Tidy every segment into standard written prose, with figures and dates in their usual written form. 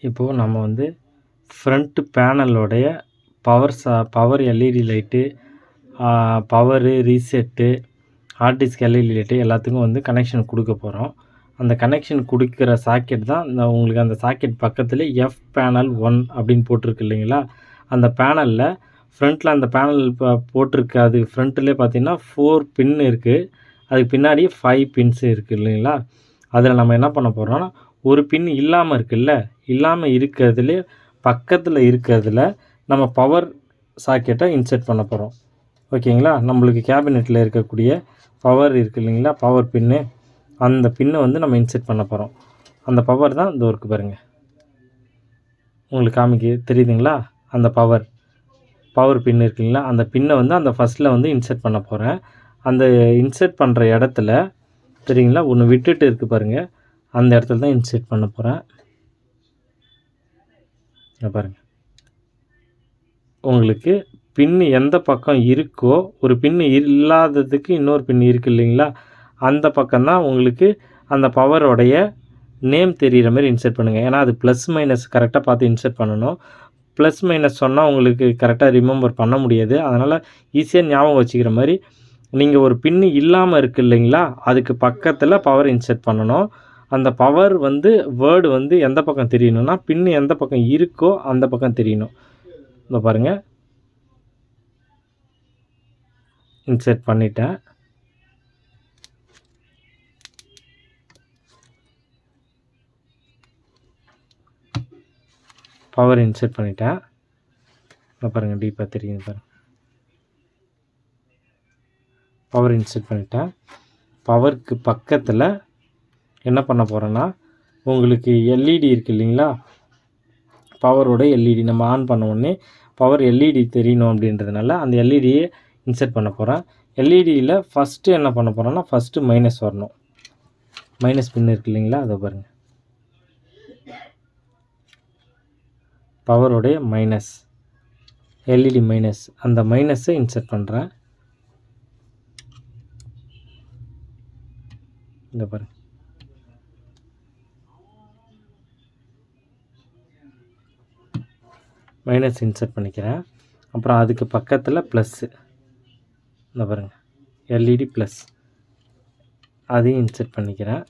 இப்போது நம்ம வந்து ஃப்ரண்ட் பேனலோடைய power LED light, power, reset, hard disk LED light எல்லாத்துக்கும் வந்து கனெக்ஷன் கொடுக்க போகிறோம். அந்த கனெக்ஷன் கொடுக்குற சாக்கெட் தான் உங்களுக்கு அந்த சாக்கெட் பக்கத்தில் எஃப் பேனல் 1 அப்படின்னு போட்டிருக்கு இல்லைங்களா? அந்த பேனலில் ஃப்ரண்ட்டில் அந்த பேனல் போட்டிருக்கு. அது ஃப்ரண்ட்லேயே பார்த்தீங்கன்னா 4 பின் இருக்குது. அதுக்கு பின்னாடி 5 பின்ஸ் இருக்குது இல்லைங்களா? அதில் நம்ம என்ன பண்ண போகிறோம்னா, ஒரு பின் இல்லாமல் இருக்குல்ல, இல்லாமல் இருக்கிறதுலே பக்கத்தில் இருக்கிறதுல நம்ம பவர் சாக்கெட்டை இன்செர்ட் பண்ண போகிறோம். ஓகேங்களா? நம்மளுக்கு கேபினெட்டில் இருக்கக்கூடிய பவர் இருக்குது இல்லைங்களா? பவர் பின்னு, அந்த பின்னை வந்து நம்ம இன்செர்ட் பண்ண போகிறோம். அந்த பவர் தான் இந்த ஒர்க்கு பாருங்கள், உங்களுக்கு தெரியுதுங்களா? அந்த பவர் பின் இருக்குங்களா? அந்த பின்னை வந்து அந்த ஃபஸ்ட்டில் வந்து இன்செர்ட் பண்ண போகிறேன். அந்த இன்செர்ட் பண்ணுற இடத்துல தெரியுங்களா, ஒன்று விட்டுட்டு இருக்குது பாருங்கள், அந்த இடத்துல தான் இன்செர்ட் பண்ண போகிறேன். பாருங்கள், உங்களுக்கு பின்னு எந்த பக்கம் இருக்கோ, ஒரு பின்னு இல்லாததுக்கு இன்னொரு பின் இருக்குது இல்லைங்களா? அந்த பக்கம்தான் உங்களுக்கு அந்த பவரோடைய நேம் தெரிகிற மாதிரி இன்செர்ட் பண்ணுங்கள். ஏன்னா அது ப்ளஸ் மைனஸ் கரெக்டாக பார்த்து இன்செர்ட் பண்ணணும். ப்ளஸ் மைனஸ் சொன்னால் உங்களுக்கு கரெக்டாக ரிமெம்பர் பண்ண முடியாது. அதனால் ஈஸியாக ஞாபகம் வச்சுக்கிற மாதிரி நீங்கள் ஒரு பின்னு இல்லாமல் இருக்குது இல்லைங்களா, அதுக்கு பக்கத்தில் பவர் இன்செர்ட் பண்ணணும். அந்த பவர் வந்து வேர்டு வந்து எந்த பக்கம் தெரியணும்னா, பின்னு எந்த பக்கம் இருக்கோ அந்த பக்கம் தெரியணும். இந்த பாருங்கள், இன்செர்ட் பண்ணிட்டேன். பவர் இன்செர்ட் பண்ணிட்டேன். பாருங்கள், டீப்பாக தெரியுது பாருங்கள். பவர் இன்செர்ட் பண்ணிட்டேன். பவருக்கு பக்கத்தில் என்ன பண்ண போகிறேன்னா, உங்களுக்கு எல்இடி இருக்குது இல்லைங்களா, பவரோட எல்இடி நம்ம ஆன் பண்ண உடனே பவர் எல்இடி தெரியணும் அப்படின்றதுனால அந்த எல்இடியை இன்செர்ட் பண்ண போகிறேன். எல்இடியில் ஃபஸ்ட்டு என்ன பண்ண போகிறோன்னா, ஃபஸ்ட்டு மைனஸ் வரணும். மைனஸ் பின் இருக்குது இல்லைங்களா, அதை பாருங்கள், பவரோடைய மைனஸ், எல்இடி மைனஸ், அந்த மைனஸை இன்செர்ட் பண்ணுறேன். இந்த பாருங்கள், மைனஸ் இன்செர்ட் பண்ணிக்கிறேன். அப்புறம் அதுக்கு பக்கத்தில் ப்ளஸ்ஸு, இந்த பாருங்கள், எல்இடி ப்ளஸ், அதையும் இன்செர்ட் பண்ணிக்கிறேன்.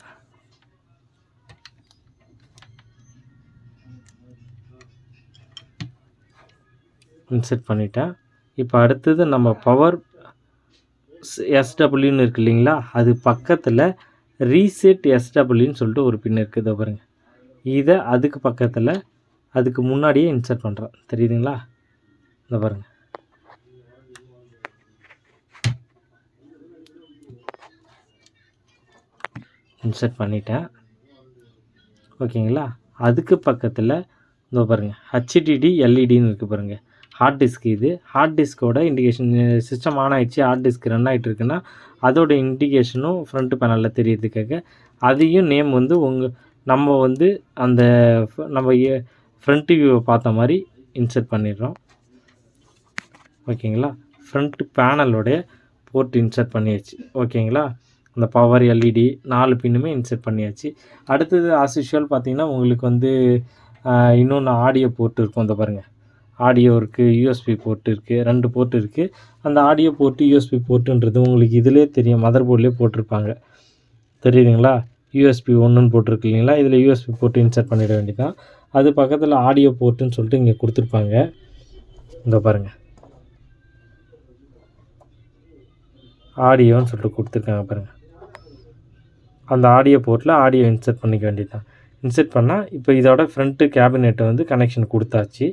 இன்செர்ட் பண்ணிட்டேன். இப்போ அடுத்தது நம்ம பவர் எஸ்டபிள்யூன்னு இருக்குது இல்லைங்களா, அது பக்கத்தில் ரீசெட் எஸ்டபிள்யூன்னு சொல்லிட்டு ஒரு பின் இருக்குது. இதை பாருங்கள், இதை அதுக்கு பக்கத்தில் அதுக்கு முன்னாடியே இன்செர்ட் பண்ணுறேன். தெரியுதுங்களா? இதை பாருங்கள், இன்செர்ட் பண்ணிட்டேன். ஓகேங்களா? அதுக்கு பக்கத்தில் இந்த பாருங்கள், ஹச்டிடி எல்இடின்னு இருக்குது பாருங்கள், ஹார்ட் டிஸ்க். இது ஹார்ட் டிஸ்கோட இண்டிகேஷன். சிஸ்டம் ஆன் ஆகிடுச்சு, ஹார்ட் டிஸ்க் ரன் ஆகிட்டு இருக்குன்னா அதோட இண்டிகேஷனும் ஃப்ரண்ட் பேனலில் தெரியுறதுக்காக அதையும் நேம் வந்து நம்ம வந்து அந்த நம்ம ஃப்ரண்ட் வியூவை பார்த்த மாதிரி இன்செர்ட் பண்ணிடுறோம். ஓகேங்களா? ஃப்ரண்ட் பேனலோடைய போர்ட் இன்செர்ட் பண்ணியாச்சு. ஓகேங்களா? அந்த பவர் எல்இடி 4 பின்னுமே இன்செர்ட் பண்ணியாச்சு. அடுத்தது ஆஸ் யூஷுவல் பார்த்தீங்கன்னா, உங்களுக்கு வந்து இன்னொன்று ஆடியோ போர்ட் இருக்கும். இந்த பாருங்கள், ஆடியோ இருக்குது, யூஎஸ்பி போர்ட் இருக்குது, 2 போர்ட் இருக்குது. அந்த ஆடியோ போர்ட்டு, யூஎஸ்பி போர்ட்டுன்றது உங்களுக்கு இதிலே தெரியும், மதர் போர்ட்லேயே போட்டிருப்பாங்க. தெரியுதுங்களா? யூஎஸ்பி 1ன்னு போட்டிருக்கு இல்லைங்களா, இதில் யூஎஸ்பி போர்ட்டு இன்செர்ட் பண்ணிட வேண்டியதான். அது பக்கத்தில் ஆடியோ போர்ட்டுன்னு சொல்லிட்டு இங்கே கொடுத்துருப்பாங்க. இந்த பாருங்கள், ஆடியோன்னு சொல்லிட்டு கொடுத்துருக்காங்க பாருங்கள். அந்த ஆடியோ போர்ட்டில் ஆடியோ இன்செர்ட் பண்ணிக்க வேண்டியது தான். இன்செர்ட் பண்ணால் இப்போ இதோட ஃப்ரண்ட்டு கேபினெட்டை வந்து கனெக்ஷன் கொடுத்தாச்சு.